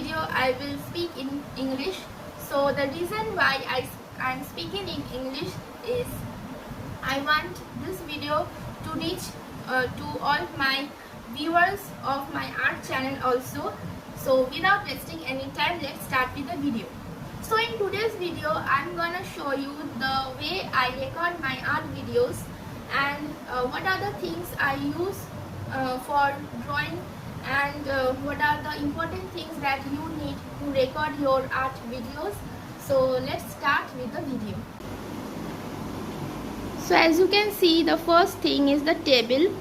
video I will speak in English. So the reason why I'm speaking in English is I want this video to reach to all my viewers of my art channel also. So without wasting any time, let's start with the video. So in today's video, I'm gonna show you the way I record my art videos and what are the things I use for drawing and what are the important things that you need to record your art videos. So let's start with the video. So as you can see, the first thing is the table.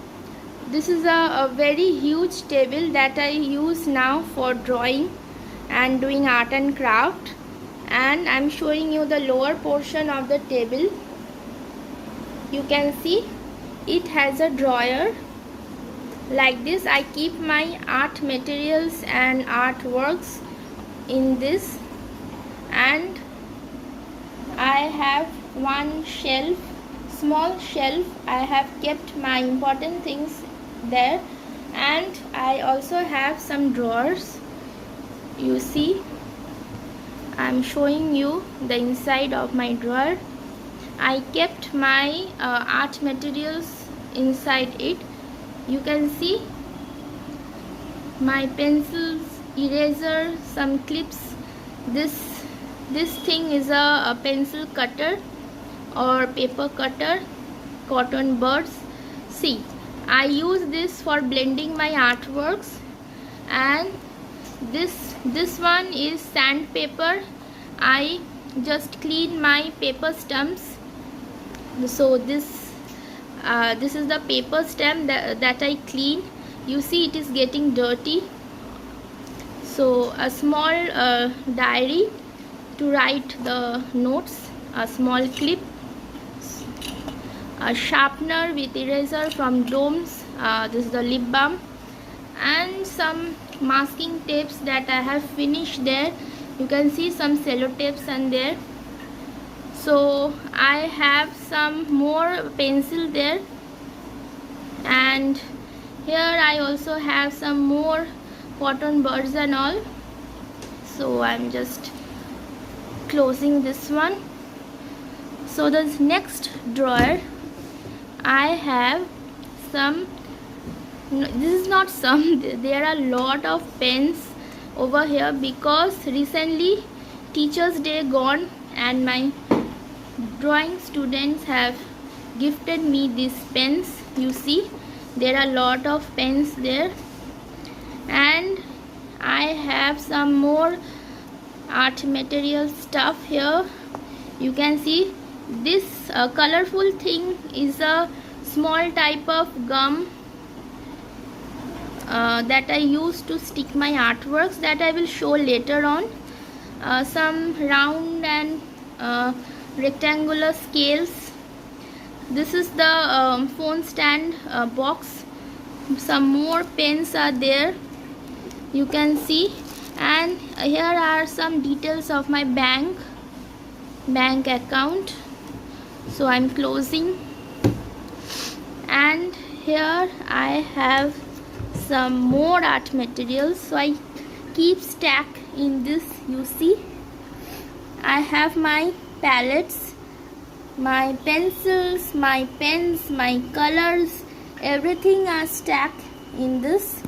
This is a very huge table that I use now for drawing and doing art and craft, and I'm showing you the lower portion of the table. You can see it has a drawer like this. I keep my art materials and artworks in this, and I have one shelf, small shelf. I have kept my important things there, and I also have some drawers. You see, I'm showing you the inside of my drawer. I kept my art materials inside it. You can see my pencils, eraser, some clips. This thing is a pencil cutter or paper cutter, cotton buds. See, I use this for blending my artworks, and this one is sandpaper. I just clean my paper stumps. So this is the paper stamp that I clean. You see it is getting dirty. So a small diary to write the notes, a small clip, a sharpener with eraser from Doms, this is the lip balm, and some masking tapes that I have finished there. You can see some sellotapes and there. So I have some more pencil there, and here I also have some more cotton buds and all. So I'm just closing this one. So the next drawer, I have some, this is not some, there are a lot of pens over here because recently Teachers' Day gone and my drawing students have gifted me these pens. You see there are a lot of pens there, and I have some more art material stuff here. You can see this colorful thing is a small type of gum that I use to stick my artworks, that I will show later on. Some round and rectangular scales. This is the phone stand box. Some more pens are there, you can see, and here are some details of my bank account. So I'm closing, and here I have some more art materials. So I keep stack in this. You see I have my palettes, my pencils, my pens, my colors, everything are stacked in this.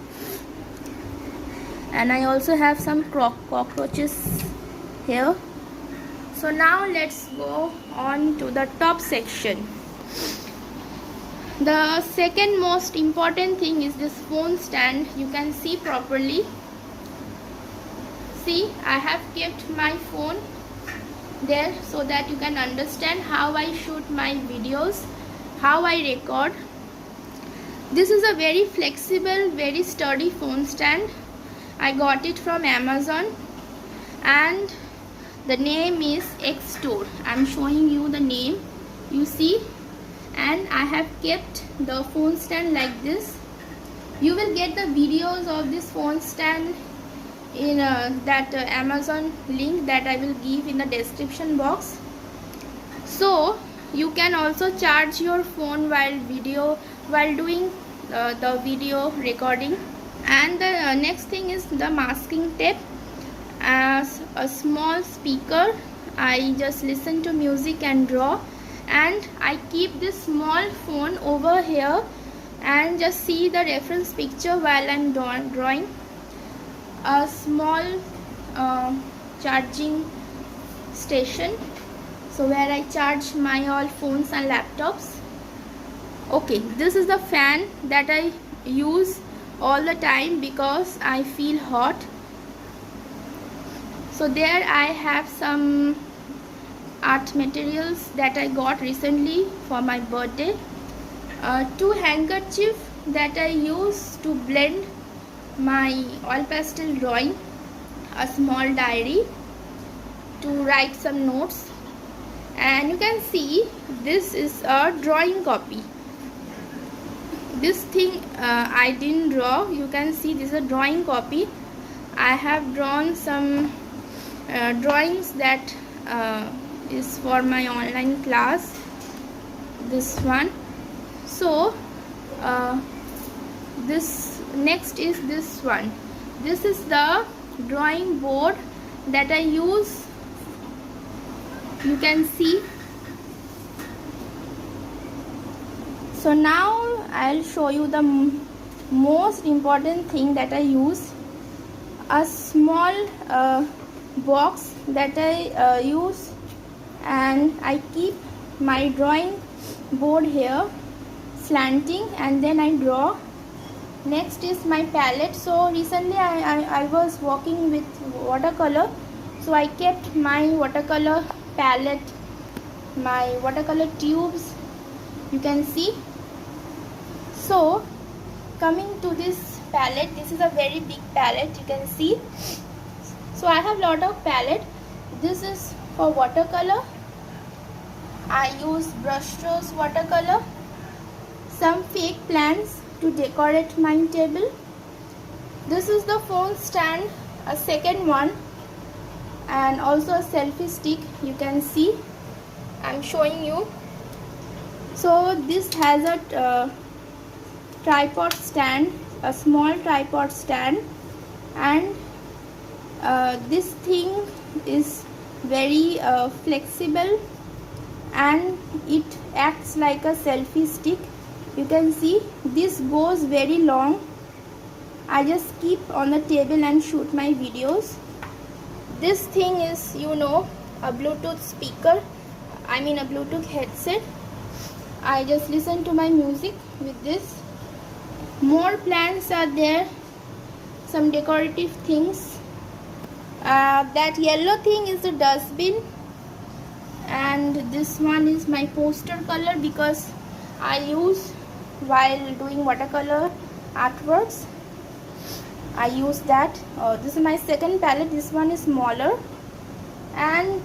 And I also have some cockroaches here. So now let's go on to the top section. The second most important thing is this phone stand. You can see properly. See, I have kept my phone there so that you can understand how I shoot my videos, how I record. This is a very flexible, very sturdy phone stand. I got it from Amazon, and the name is X-Store. I'm showing you the name, you see, and I have kept the phone stand like this. You will get the videos of this phone stand in that Amazon link that I will give in the description box. So you can also charge your phone while doing the video recording. And the next thing is the masking tape. as a small speaker. I just listen to music and draw, and I keep this small phone over here and just see the reference picture while I'm drawing. A small charging station, so where I charge my all phones and laptops. Okay, this is the fan that I use all the time because I feel hot. So there I have some art materials that I got recently for my birthday. 2 handkerchiefs that I use to blend my oil pastel drawing. A small diary to write some notes. And you can see this is a drawing copy. This thing I didn't draw. You can see this is a drawing copy. I have drawn some drawings that is for my online class. This one. So this next is this one. This is the drawing board that I use. You can see. So now I'll show you the most important thing that I use. A small box that I use, and I keep my drawing board here slanting, and then I draw. Next is my palette. So recently I was working with watercolor, so I kept my watercolor palette, my watercolor tubes, you can see. So coming to this palette, this is a very big palette, you can see. So I have lot of palette. This is for watercolor. I use brush strokes watercolor. Some fake plants to decorate my table. This is the phone stand, a second one, and also a selfie stick, you can see. I'm showing you. So this has a tripod stand, a small tripod stand, and this thing is very flexible, and it acts like a selfie stick. You can see this goes very long. I just keep on the table and shoot my videos. This thing is, you know, a Bluetooth speaker, I mean a Bluetooth headset. I just listen to my music with this. More plants are there, some decorative things. That yellow thing is a dustbin, and this one is my poster color because I use while doing watercolor artworks. I use that. This is my second palette. This one is smaller, and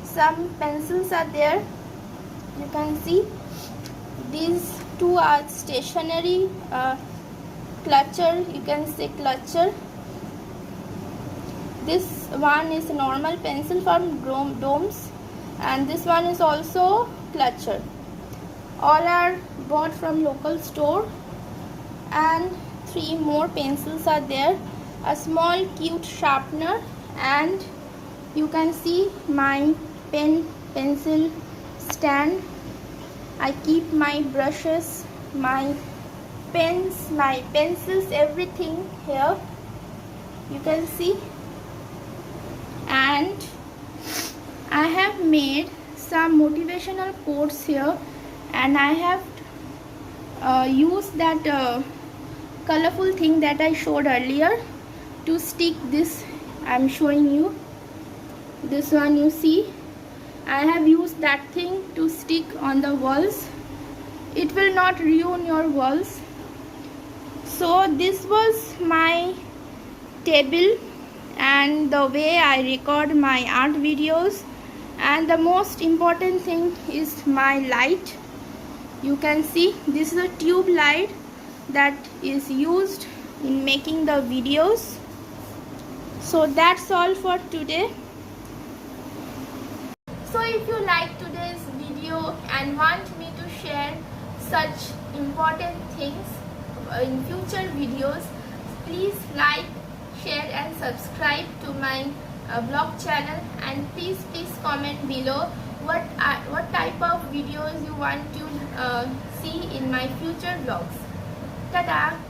some pencils are there, you can see. These two are stationery clutcher, you can say clutcher. This one is a normal pencil from Domes, and this one is also clutcher. All are bought from local store. And 3 more pencils are there, a small cute sharpener, and you can see my pencil stand. I keep my brushes, my pens, my pencils, everything here, you can see. And I have made some motivational quotes here, and I have used that colorful thing that I showed earlier to stick this. I'm showing you this one, you see. I have used that thing to stick on the walls. It will not ruin your walls. So this was my table and the way I record my art videos. And the most important thing is my light. You can see this is a tube light that is used in making the videos. So that's all for today. So if you like today's video and want me to share such important things in future videos, please like, share and subscribe to my vlog channel, and please comment below what type of videos you want to see in my future vlogs. Tada!